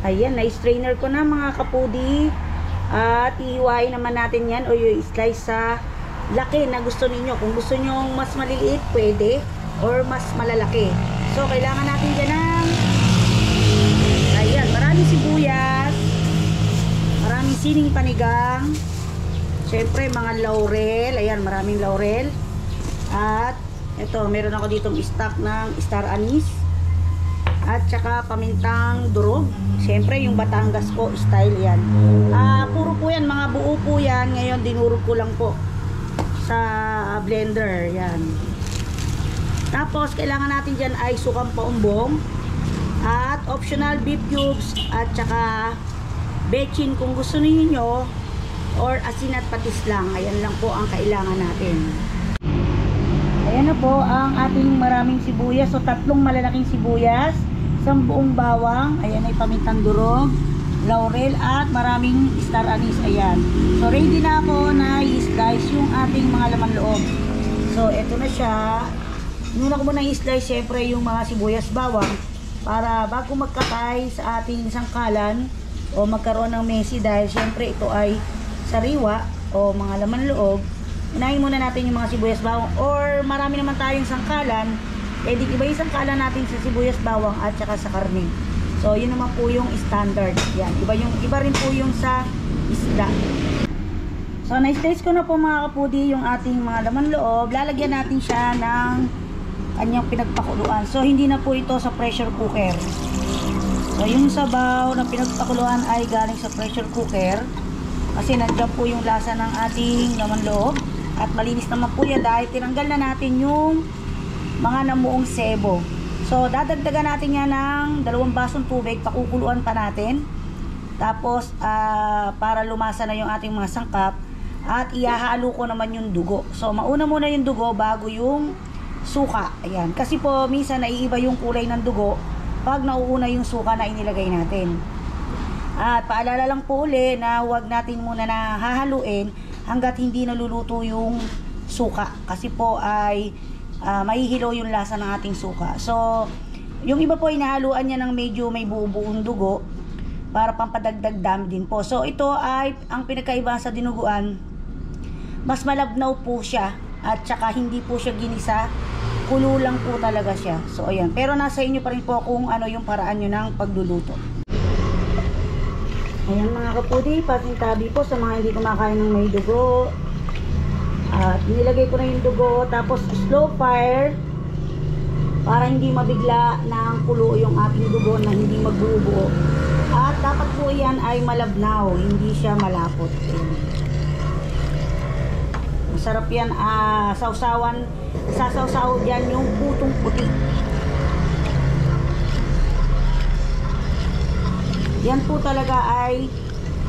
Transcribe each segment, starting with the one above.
Ayan, na-strainer ko na mga kapudi. At ihiwain naman natin yan o yung slice sa laki na gusto ninyo. Kung gusto nyo mas maliliit, pwede. Or mas malalaki. So, kailangan natin dyan ng ayan, maraming sibuyas. Maraming sining panigang. Siyempre, mga laurel. Ayan, maraming laurel. At ito, meron ako ditong stock ng star anise. At saka pamintang durog. Siyempre yung Batangas ko style yan. Puro po yan, mga buo po yan. Ngayon dinurog ko lang po sa blender. Yan. Tapos kailangan natin dyan ay sukang paumbong. At optional beef cubes. At saka bechin kung gusto niyo. Or asin at patis lang. Ayan lang po ang kailangan natin. Ayan na po ang ating maraming sibuyas. So 3 malalaking sibuyas. 1 buong bawang, ayan ay pamintang durog, laurel at maraming star anise, ayan. So ready na ako na i-slice yung ating mga laman loob. So eto na siya. Muna ko muna i-slice syempre yung mga sibuyas bawang para bago magkatay sa ating sangkalan o magkaroon ng messy dahil syempre ito ay sariwa o mga laman loob. Unahin muna natin yung mga sibuyas bawang or marami naman tayong sangkalan. Eh di iba yung sangkalan natin sa sibuyas bawang at saka sa karne. So yun naman po yung standard. Yan, iba rin po yung sa isda. So na-slice ko na po mga kapudi yung ating mga laman loob. Lalagyan natin siya ng kanyang pinagpakuluan. So hindi na po ito sa pressure cooker. So yung sabaw na pinagpakuluan ay galing sa pressure cooker. Kasi nandiyan po yung lasa ng ating laman loob. At malinis naman po yan dahil tinanggal na natin yung mga namuong sebo. So dadagdagan natin yan ng 2 basong tubig, pakukuluan pa natin. Tapos para lumasa na yung ating mga sangkap. At ihahalo ko naman yung dugo. So mauna muna yung dugo bago yung suka. Ayan. Kasi po minsan naiiba yung kulay ng dugo pag nauuna yung suka na inilagay natin. At paalala lang po uli na huwag natin muna na hahaluin hanggat hindi naluluto yung suka. Kasi po ay mahihilo yung lasa ng ating suka. So, yung iba po inahaluan niya ng medyo may buo-buong dugo para pampadagdag dami din po. So, ito ay ang pinagkaiba sa dinuguan. Mas malabnaw po siya at saka hindi po siya ginisa. Kulo lang po talaga siya. So, ayan. Pero nasa inyo pa rin po kung ano yung paraan nyo ng pagluluto. Ayan mga kapudi, pasintabi po sa mga hindi kumakain ng may dugo. At nilagay ko na yung dugo, tapos slow fire para hindi mabigla ng kulo yung ating dugo na hindi magbubuo. At dapat po yan ay malabnaw, hindi siya malapot. Masarap yan, sausawan, sasawsaw dyan yung putong puti. Yan po talaga ay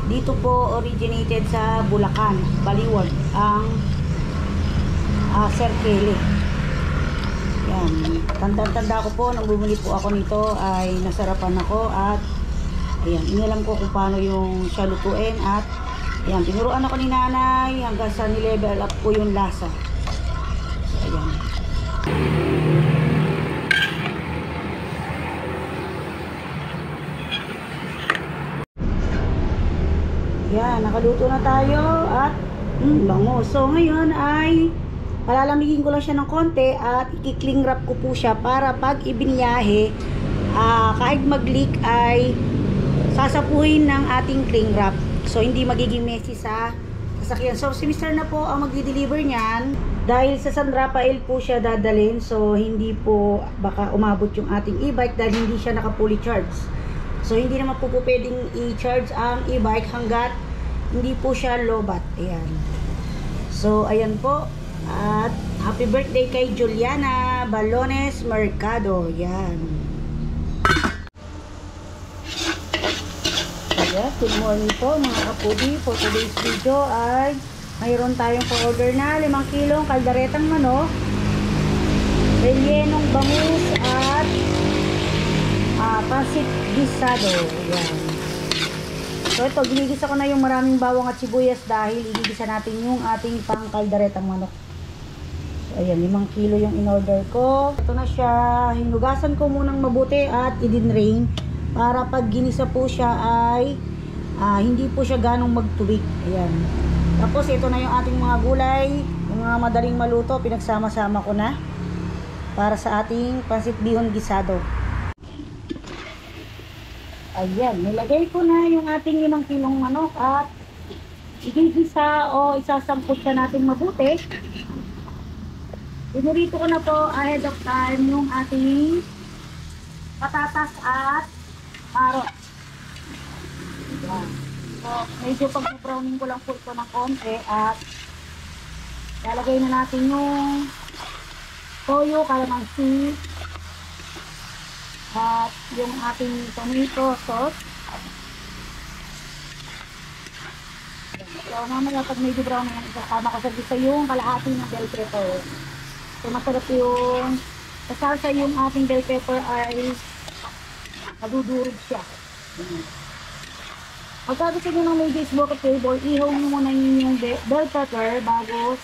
dito po originated sa Bulacan, Baliwag, ang Sir Kelly. Yan. Tanda-tanda ko po, nang bumili po ako nito ay nasarapan ako at ayan, inalam ko kung paano yung siya lutuin at ayan, tinuruan ako ni nanay hanggang sa nilevel up po yung lasa. So, ayan. Yan, nakaluto na tayo at bango. So ngayon ay palalamigin ko lang siya ng konti at i-cling wrap ko po siya para pag ibiniyahe, kahit mag-leak ay sasapuhin ng ating cling wrap. So hindi magiging messy sa sasakyan. So si Mr. na po ang magdi-deliver niyan. Dahil sa San Rafael po siya dadalhin. So hindi po baka umabot yung ating e-bike dahil hindi siya naka-fully charge. So hindi naman po pwedeng i-charge ang e-bike hanggat hindi po siya low-bat. Ayan. So ayan po. At happy birthday kay Juliana Balones Mercado. Yan. Ayan, good morning po mga kapudi. For today's video ay mayroon tayong pa-order na 5 kilong kaldaretang manok, rellenong bangus at pancit guisado. Ayan. So ito, ginigisa ko na yung maraming bawang at sibuyas dahil igigisa natin yung ating pang kaldaretang manok. Ayan, 5 kilo yung in-order ko. Ito na siya. Hinugasan ko munang mabuti at i-drain para pag ginisa po siya ay hindi po siya ganong magtubig. Ayan. Tapos ito na yung ating mga gulay, yung mga madaling maluto, pinagsama-sama ko na para sa ating pansit bihon gisado. Ayan, nilagay ko na yung ating 5 kilong manok at igigisa o isasampot siya natin mabuti. Pinurito ko na po ahead of time yung ating patatas at carrot. Ayan. So, medyo pag-browning ko lang po ito ng konti at lalagay na natin yung toyo, kalamansi at yung ating tomato sauce. So, mamaya pag medyo brown na yan, isasama ko sa gisa yung kalahati ng bell pepper. So, masarap yung kasalsa yung ating bell pepper ay nadudurog siya. Pagka gusto nyo ng may baseball table, ihaw nyo muna yung bell pepper bago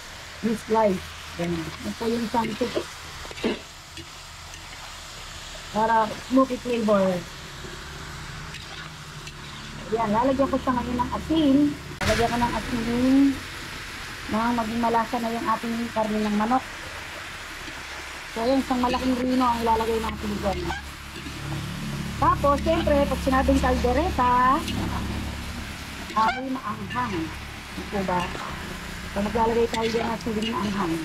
i-slice. Yan po yung isang tip para smoky flavor. Yan, lalagyan ko siya ngayon ng asin. Lalagyan ko ng asin na maging malasa na yung ating karne ng manok. So yan, isang malaking rino ang ilalagay natin dyan. Tapos, siyempre, pag sinabing kaldereta, ay maanghang. Ito ba? So maglalagay tayo dyan ng siling maanghang.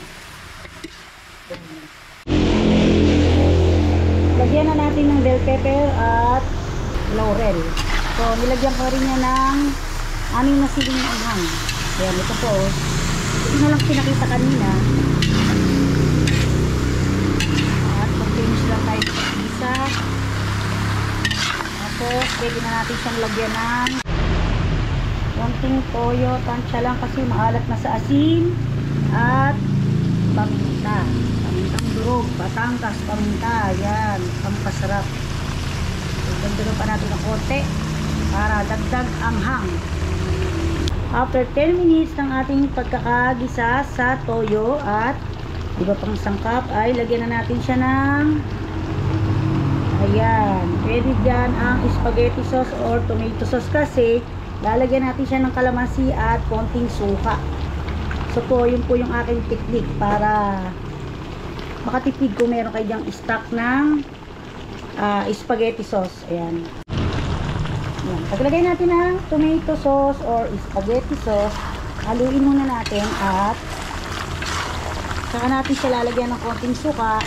Lagyan na natin ng bell pepper at laurel. So, nilagyan ko rin niya ng 6 na siling maanghang. Ayan, ito po. Ito na lang pinakita kanina. At mag-finish lang tayo sa isa. Tapos, pwede na natin siyang lagyan ng konting toyo. Tansya lang kasi maalat na sa asin. At paminta. Pamintang durog. Batangas paminta. Yan. Pampasarap. So, dagdagan pa natin ng konti para dagdag anghang. After 10 minutes ng ating pagkakagisa sa toyo at iba pang sangkap ay lagyan na natin siya ng ayan, pwede dyan ang spaghetti sauce or tomato sauce kasi lalagyan natin siya ng kalamansi at konting suka. So po, yun po yung aking technique para makatipid kung meron kayo dyang stock ng spaghetti sauce. Ayan. Ayan. Paglagay natin ng tomato sauce or spaghetti sauce, haluin muna natin at saka natin siya lalagyan ng konting suka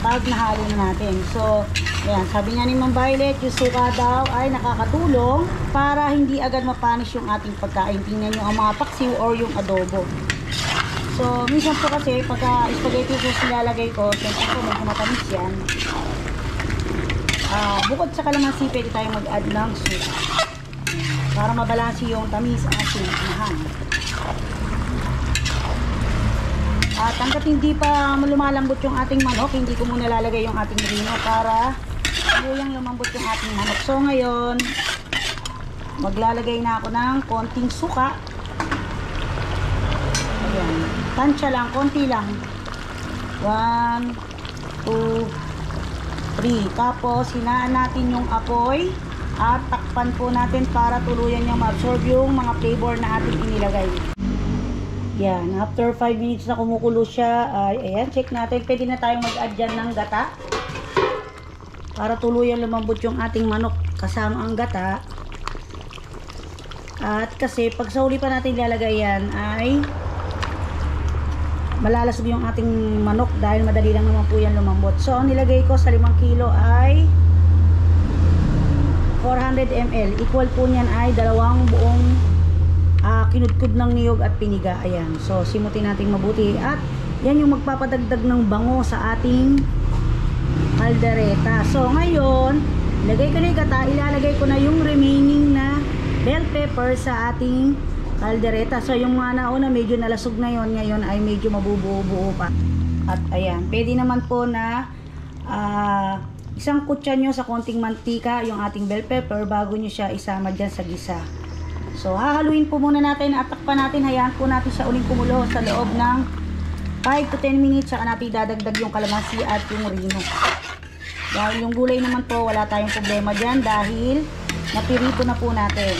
pag nahalo na natin. So, ayan, sabi nga ni Ma'am Violet, yung suka daw ay nakakatulong para hindi agad mapanis yung ating pagkain. Tingnan nyo ang mga paksiw or yung adobo. So, minsan po kasi pagka spaghetti sauce nilalagay ko, siyempre po medyo matamis yan. Bukod sa kalamansi, pwede tayo mag-add ng suka para mabalansi yung tamis, asin, mahang. At hanggat hindi pa lumalambot yung ating manok, hindi ko muna lalagay yung ating rino para yung lumambot yung ating manok. So ngayon, maglalagay na ako ng konting suka. Ayan. Tansya lang, konti lang. 1, 2, 3. Tapos, hinaan natin yung apoy at takpan po natin para tuluyan niyang ma-absorb yung mga flavor na ating inilagay. Yan. After 5 minutes na kumukulo siya, ayan, check natin. Pwede na tayong mag-add dyan ng gata para tuluyan lumambot yung ating manok kasama ang gata. At kasi, pag sa huli pa natin ilalagay yan, ay malalasog yung ating manok dahil madali lang naman po yan lumambot. So, ang nilagay ko sa 5 kilo ay 400 ml. Equal po niyan ay 2 buong kinudkud ng niyog at piniga. Ayan. So, simutin natin mabuti. At yan yung magpapadagdag ng bango sa ating kaldereta. So, ngayon, ilagay ko na yung gata. Ilalagay ko na yung remaining na bell pepper sa ating kaldereta. So, yung mga nauna medyo nalasog na yon, ngayon ay medyo mabubuo-buo pa. At ayan, pwede naman po na isang kutsa nyo sa konting mantika yung ating bell pepper bago nyo siya isama dyan sa gisa. So, hahaluin po muna natin at takpan natin. Hayaan po natin siya uling kumulo sa loob ng 5 to 10 minutes. Saka natin dadagdag yung kalamansi at yung rino. Dahil yung gulay naman po, wala tayong problema dyan dahil napirito na po natin.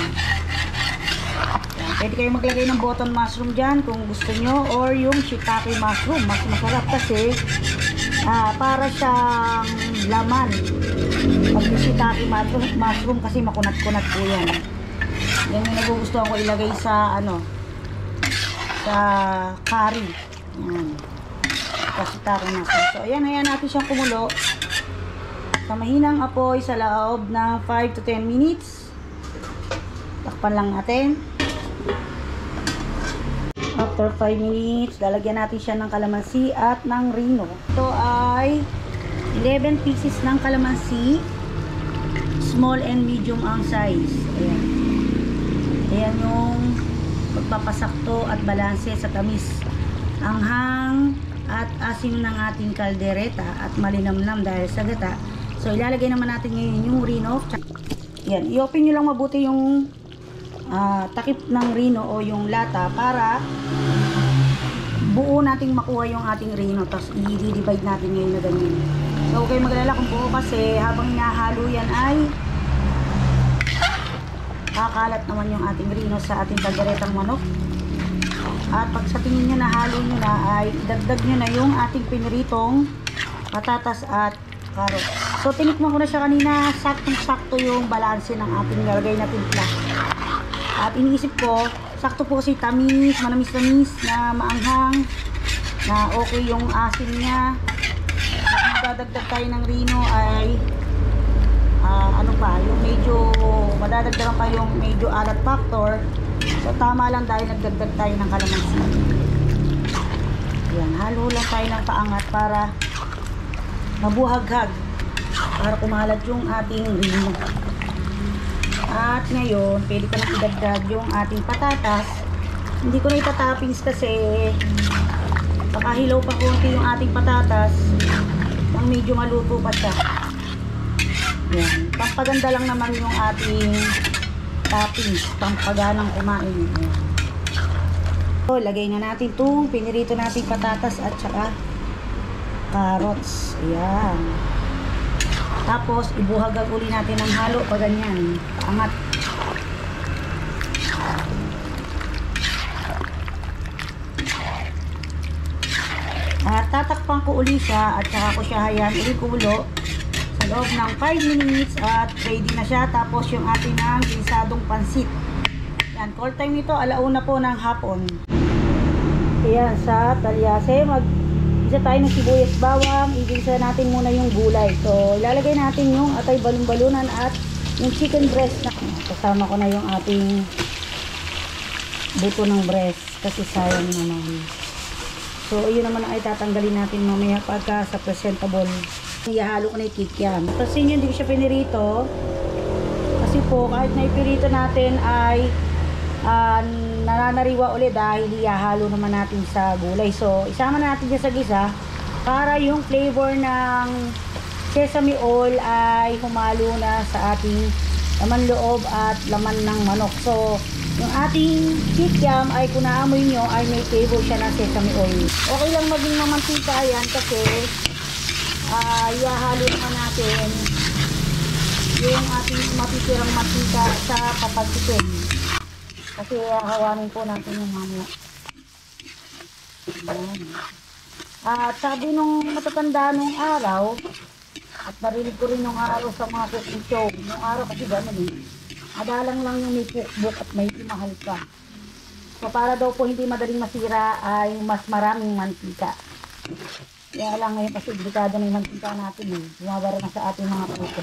Yan. Pwede kayong maglagay ng button mushroom dyan kung gusto nyo, or yung shiitake mushroom. Mas masarap kasi para siyang laman. Pag yung shiitake mushroom kasi makunat-kunat po yan. Yan yung nagugustuhan ko ilagay sa sa curry. Yan. Kasi shiitake mushroom. So ayan, hayaan natin siyang kumulo sa mahinang apoy sa loob ng 5 to 10 minutes. Takpan lang natin. After 5 minutes, lalagyan natin siya ng kalamansi at ng rino. Ito ay 11 pieces ng kalamansi. Small and medium ang size. Ayan. Ayan yung pagpapasakto at balanse sa tamis, anghang at asim ng ating kaldereta at malinamnam dahil sa gata. So ilalagay naman natin ngayon yung rino. Yan, i-open nyo lang mabuti yung takip ng rino o yung lata para buo nating makuha yung ating rino. Tapos i-divide natin ngayon na ganyan. So huwag kayong mag-alala kung buo kasi habang hinahalo yan ay kakalat naman yung ating rino sa ating kalderetang manok. At pag sa tingin nyo na halo nyo na ay dagdag nyo na yung ating piniritong patatas at carrot. So tinikman ko na siya kanina, saktong-sakto yung balanse ng ating nilagay na timpla. At iniisip ko, sakto po kasi tamis, manamis-namis na maanghang, na okay yung asin niya. At magdadagdag tayo ng rino ay yung medyo madadagdagan pa yung medyo alat factor. So tama lang dahil nagdagdag tayo ng kalamansi. Yan, halo lang tayo ng paangat para mabuhaghag, para kumalat yung ating rino. At ngayon, pwede ko na idagdag yung ating patatas. Hindi ko na itatoppings kasi baka hilaw pa konti yung ating patatas nang medyo maluto pa siya. Yan, pampaganda lang naman yung ating toppings, pampaganang kumain. Yan. So, lagay na natin itong pinirito nating patatas at saka carrots. Ayan. Tapos, ibuhagag uli natin ng halo pa ganyan. Paangat. At tatakpan ko uli siya at saka ko siya hayan uli kulo sa loob ng 5 minutes at ready na siya. Tapos, yung ating ng ginsadong pansit. Yan. Call time ito, 1:00 po ng hapon. Ayan, sa talyase, isa tayo ng sibuyas bawang, igisa natin muna yung gulay. So, ilalagay natin yung atay balon-balunan at yung chicken breast. Kasama ko na yung ating buto ng breast kasi sayang naman. So, yun naman ay tatanggalin natin mamaya pagka sa presentable. Ihalo ko na yung kikiam. Kasi yun, hindi ko siya pinirito. Kasi po, kahit na ipirito natin ay nananariwa ulit dahil ihahalo naman natin sa gulay. So, isama na natin dyan sa gisa para yung flavor ng sesame oil ay humalo na sa ating laman loob at laman ng manok. So, yung ating kikiam ay kung naamoy nyo ay may flavor siya ng sesame oil. Okay lang maging mamantika yan kasi ihahalo naman natin yung ating matitirang mantika sa papagsikin. Kasi hawanin po natin yung mamaya. At sabi nung matatanda nung araw, at narinig ko rin yung araw sa mga cooking show, nung araw kasi gano'n madalang lang yung may cookbook at may mahal ka. So para daw po hindi madaling masira ay mas maraming mantika. Kaya lang ngayon kasi delikado na yung mantika natin bumabara na sa ating mga puto.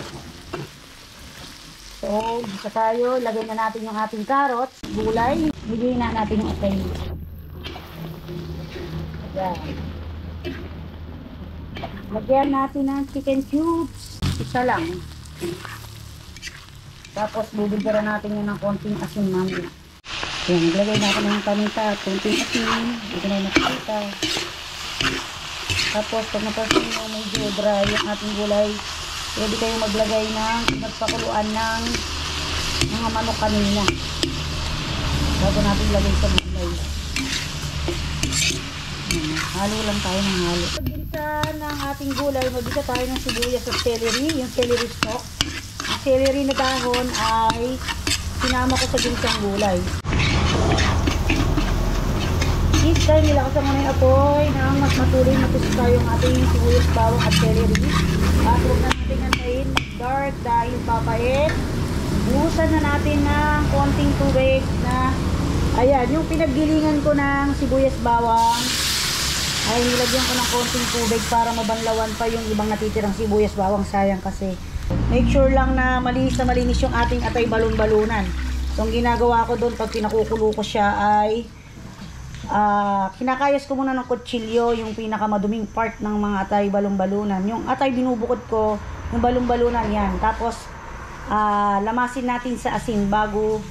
So, bisa tayo, lagay na natin yung ating carrots, gulay, bigyan na natin yung atay. Ayan. Lagyan natin ng chicken cubes, isa lang. Tapos, bubulbara natin yun ng konting asin mamaya. Ayan, naglagay natin ng paminta, konting asin, dito na yung nakikita. Tapos, pag napasin mo medyo dry yung ating gulay, pwede kayong maglagay ng nagpakuluan ng mga manok kanina bago natin lagay sa gulay. Halo lang tayo ng halo. Pagbisa ng ating gulay, magbisa tayo ng sibuyas at celery, yung celery stalk. Ang celery na dahon ay sinama ko sa ginsang gulay. This time, nilakasan mo na yung apoy na mas matuloy matusta yung ating sibuyas, bawang at celery. At huwag na natin antayin mag-dark dahil papait. Buhusan na natin ng konting tubig na, ayan, yung pinaggilingan ko ng sibuyas, bawang, ay nilagyan ko ng konting tubig para mabanlawan pa yung ibang natitirang sibuyas, bawang, sayang kasi. Make sure lang na malinis yung ating atay balon-balunan. So, ang ginagawa ko doon pag pinakukulo ko siya ay kinakayas ko muna ng kutsilyo yung pinakamaduming part ng mga atay balon-balunan. Yung atay binubukod ko, yung balon-balunan yan. Tapos, lamasin natin sa asin bago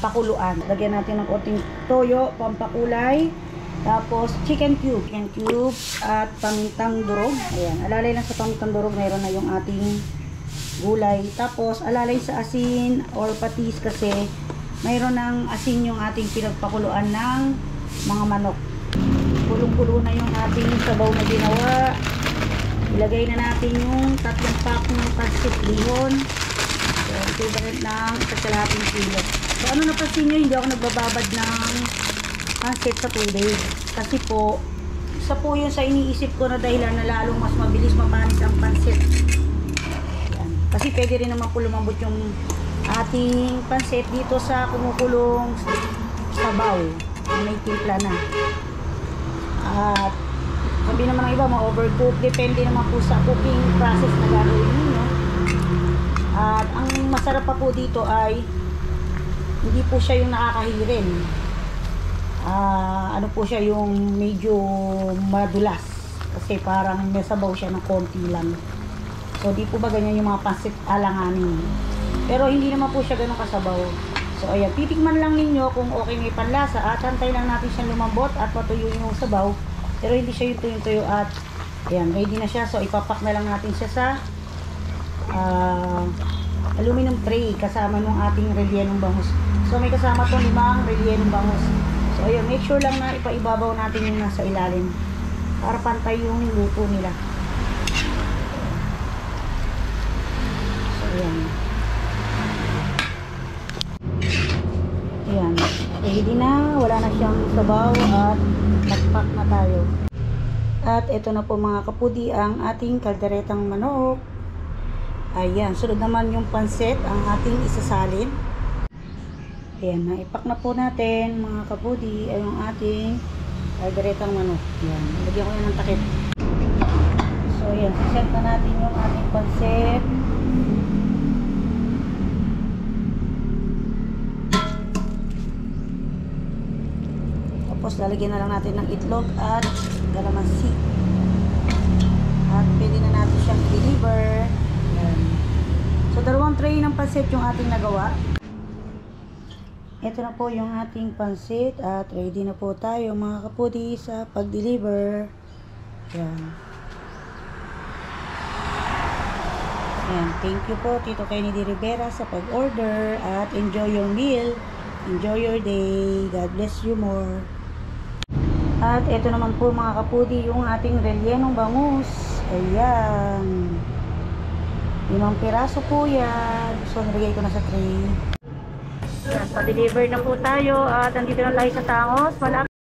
pakuluan. Lagyan natin ng konting toyo, pampakulay. Tapos, chicken cubes at pamintang durog. Ayan, alalay lang sa pamintang durog, mayroon na yung ating gulay. Tapos, alalay sa asin or patis kasi mayroon ng asin yung ating pinagpakuluan ng mga manok. Kulong-kulo na yung ating sabaw na ginawa. Ilagay na natin yung 3 pack ng pancit bihon. So, equivalent ng kalahating kilo. So, ano napansin nyo, hindi ako nagbababad ng pancit sa tubig. Kasi po, isa po yun sa iniisip ko na dahilan na lalong mas mabilis mapanis ang pancit. Yan. Kasi pwede rin naman po lumambot yung ating pancit dito sa kumukulong sabaw. May timpla na. At sabi naman ng iba, ma-overcook. Depende naman po sa cooking process na gagawin ninyo. At ang masarap pa po dito ay hindi po siya yung nakakahirin. Ano po siya yung medyo madulas. Kasi parang may sabaw siya ng konti lang. So di po ba ganyan yung mga pancit alanganin. Pero hindi naman po siya ganun kasabaw. So ayan, titikman lang ninyo kung okay may panlasa at antay lang natin siyang lumambot at matuyo yung sabaw. Pero hindi siya yung tuyong-tuyo at ayan, ready na siya. So ipapak na lang natin siya sa aluminum tray kasama ng ating rellenong bangus. So may kasama to 5 rellenong bangus. So ayan, make sure lang na ipaibabaw natin yung nasa ilalim para pantay yung luto nila. So ayan. Ayan, ready na, wala na siyang sabaw at nagpack na tayo. At ito na po mga kapudi ang ating kalderetang manok. Ayan, sunod naman yung pancit ang ating isasalin. Ayan, naipack na po natin mga kapudi ay yung ating kalderetang manok. Ayan, lagyan ko yan ng takip. So ayan, siset na natin yung ating pancit. Tapos lalagyan na lang natin ng itlog at kalamansi. At pwede na natin siyang i-deliver. Ayan. So 2 tray ng pancit yung ating nagawa. Ito na po yung ating pancit at ready na po tayo mga kapudi sa pag-deliver. Ayan. Ayan. Thank you po Tito Kennedy Rivera sa pag-order at enjoy your meal. Enjoy your day. God bless you more. At ito naman po mga kapudi yung ating rellenong bangus. Ayan. 5 piraso po yan. So nilagay ko na sa tray. Ayan, pa-deliver na po tayo at andito na tayo sa Tangos. Malapit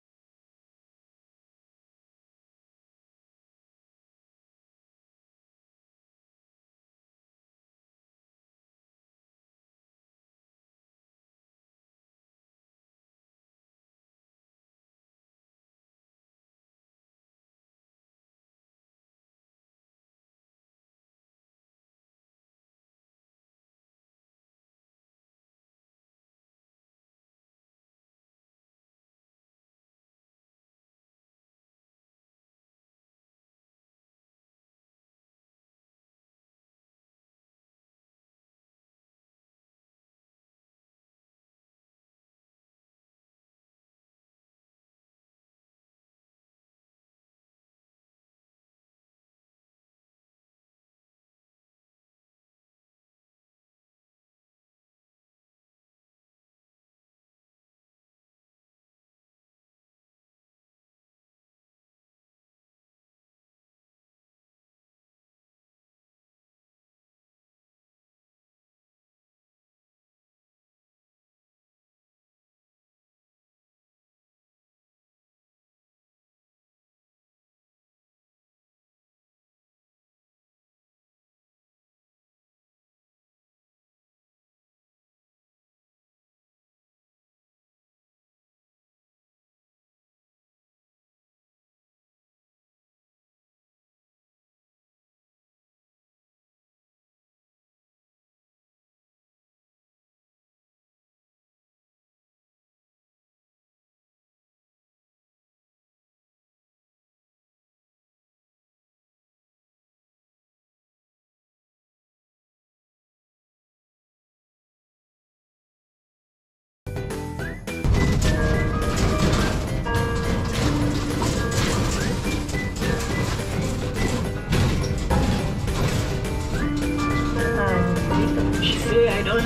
So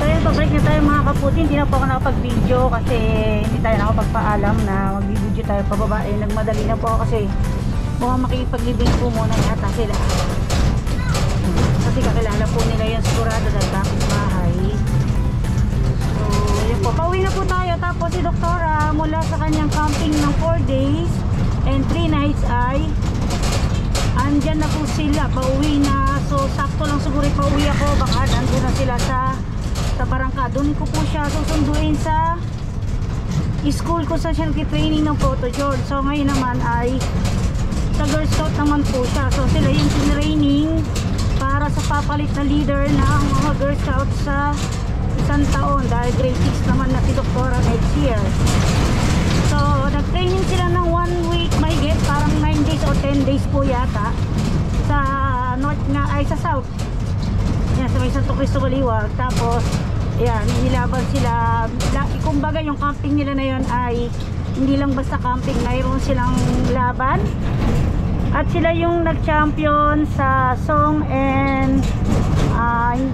yun, pag-break na tayo mga kaputi. Hindi na po ako nakapag-video kasi hindi tayo nakapagpaalam na mag-video tayo pababa. Nagmadali na po ako kasi mukhang makikipag-living po muna yata sila. Kasi kakilala po nila yung sigurado dahil kapit bahay. So yun po, pauwi na po tayo. Tapos si Doktora mula sa kanyang camping ng 4 days and 3 nights ay andyan na po sila, pauwi na. So sakto lang siguro pauwi ako, baka nandun na sila sa Barangka. Doon ko po siya susunduin sa school ko sa siya training ng photo George. So ngayon naman ay sa Girl Scout naman po siya. So sila yung training para sa papalit na leader ng mga Girl Scout sa isang taon dahil grade 6 naman na si Doktora next year. So nag-training sila ng 1 week may get, parang 9 days o 10 days po yata sa north nga ay sa south. Yan, sa may Santo Cristo Baliwag. Tapos ayan, nilaban sila. Kumbaga yung camping nila na yun ay hindi lang basta camping, mayroon silang laban. At sila yung nag-champion sa song and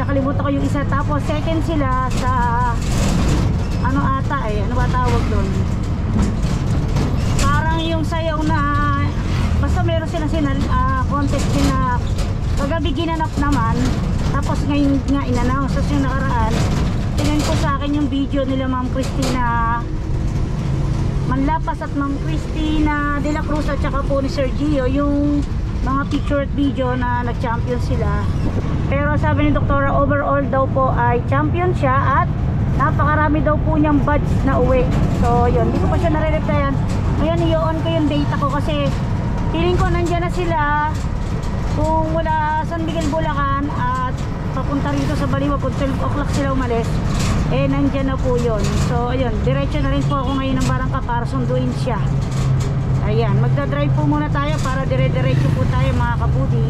nakalimutan ko yung isa. Tapos second sila sa ano ata ano ba tawag doon? Parang yung sayaw na basta meron sila contest na kagabi ginanap naman. Tapos ngayon nga in-announce. Tapos yung nakaraan tingnan ko sa akin yung video nila Ma'am Christina Manlapas at Ma'am Christina De La Cruz at saka po ni Sir Gio, yung mga picture at video na nag-champion sila. Pero sabi ni Doktora overall daw po ay champion siya at napakarami daw po niyang badge na uwi. So yun, hindi ko pa siya nare-replyan. Ngayon i-on ko yung data ko kasi feeling ko nandyan na sila kung wala San Miguel Bulacan at papunta rito sa Baliwag kung 12 o'clock sila umalis, eh nandyan na po yun. So ayun, diretso na rin po ako ngayon ng Barangka para sunduin siya. Ayan, magdadrive po muna tayo para dire-diretso po tayo mga kabudi.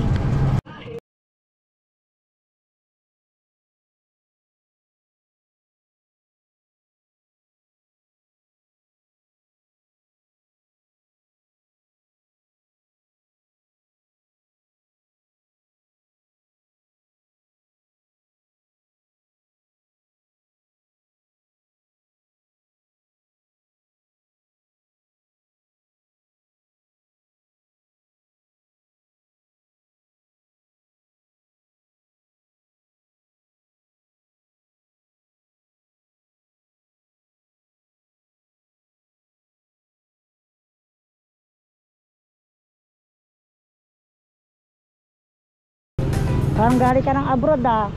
Parang galing ka ng abroad ah.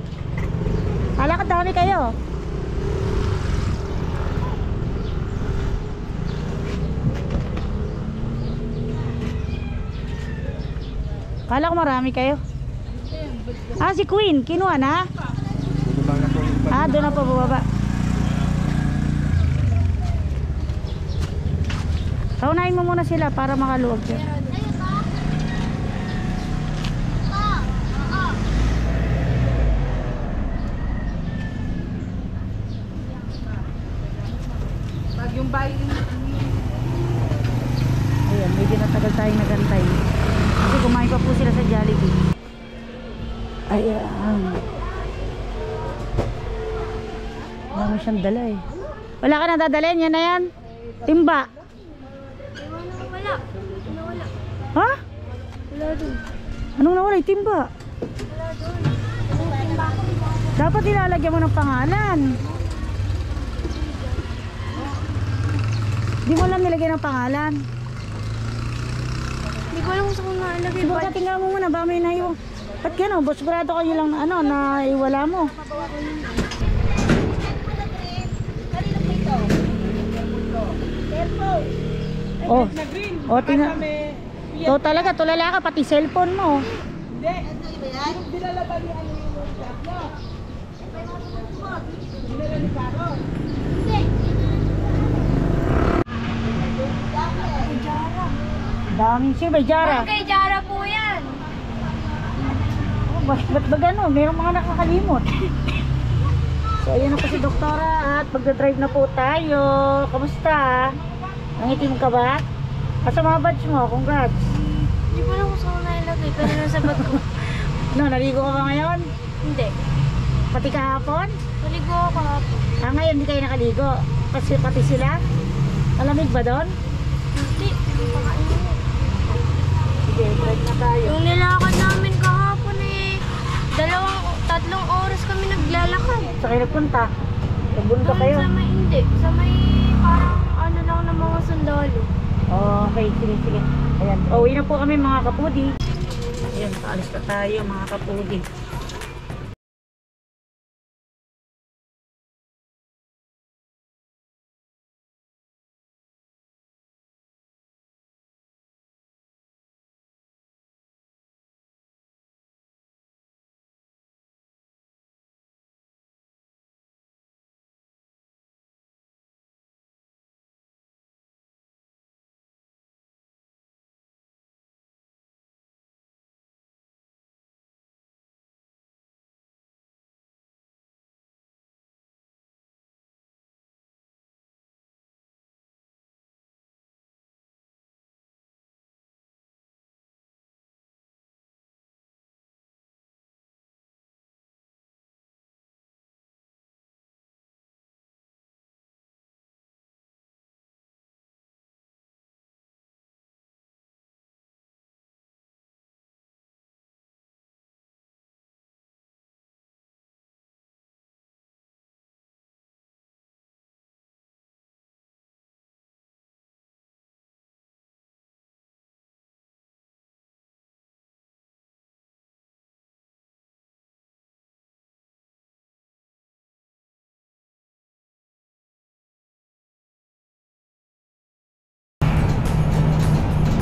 Kala ka dami kayo. Kala ko marami kayo. Ah, si Queen, kinuha na? Ah, doon na po bubaba. Paunahin mo muna sila para makaluwag siya. Yung bahay ayan, medyo natagal tayong nagantay kasi kumain pa po sila sa Jollibee. Ayan, marami siyang dala eh. Wala ka na dadalhin, yan na yan. Timba. wala. Nawala. Ha? Wala dun. Anong nawala? Timba. Wala dun. Timba. Dapat ilalagyan mo ng pangalan. Di mo lang nilagay ng pangalan. Hindi ko alam kung saan nalagay. Siguro ka tingnan mo muna, ba may naiwan. Ba't gano'n? Sigurado kayo lang na iwala mo. Oh, oh tingnan. To talaga, tulala ka, pati cellphone mo. Hindi. Dinalaban ni ano yung shop nyo. Dinala ni Caro. Daming sino ba, Jara? Kay Jara po yan. Oh, ba't ba gano'n? Mayroong mga nakakalimot. So ayan na po si Doktora at magdadrive na po tayo. Kamusta? Nangitim ka ba? Asa mga badge mo? Congrats. Hindi ko alam kung saan nalagay. Pero nasa bag ko. No, naligo ka ba ngayon? Hindi. Pati kahapon? Naligo ako kahapon. Ngayon hindi kayo nakaligo. Kasi pati sila? Malamig ba doon? Hindi. Pakainin mo. Sige, break na tayo. Yung nilakad namin kahapon eh. 3 oras kami naglalakad. Sa kayo nagpunta? Nagbunta Doon kayo? sa may hindi. Sa may parang ano lang ng mga sundalo. Okay, sige, sige. Ayan, uwi na po kami mga kapudi. Ayan, paalis na tayo mga kapudi.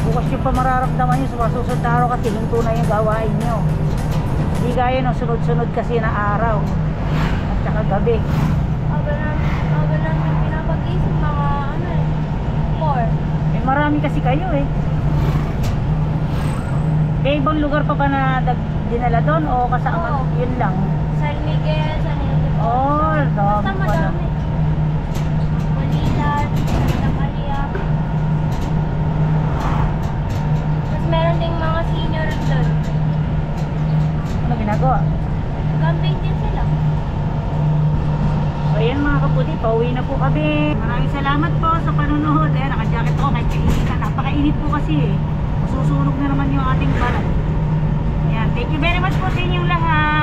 Bukas yung pa mararamdaman nyo sa masusunod na araw kasi hinto na yung gawain nyo. Hindi gaya ng sunod-sunod kasi na araw at saka gabi. Aga namin pinapag-isip mga ano eh. More. Eh, marami kasi kayo eh. May ibang lugar pa ba na dinala doon o kasama? Oo. Yun lang. San Miguel, San Ildefonso. Oh, Basta dami pala. madami. Manila, Santa Maria. Tapos meron ding mga senior doon. Ano ginagawa? Camping din sila. So ayan mga kapudi, pauwi na po kami. Maraming salamat po sa panonood. Ayan, naka-jacket ako kahit kainitan. Napakainit po kasi eh. Masusunog na naman yung ating balat. Ayan, thank you very much po sa inyong lahat.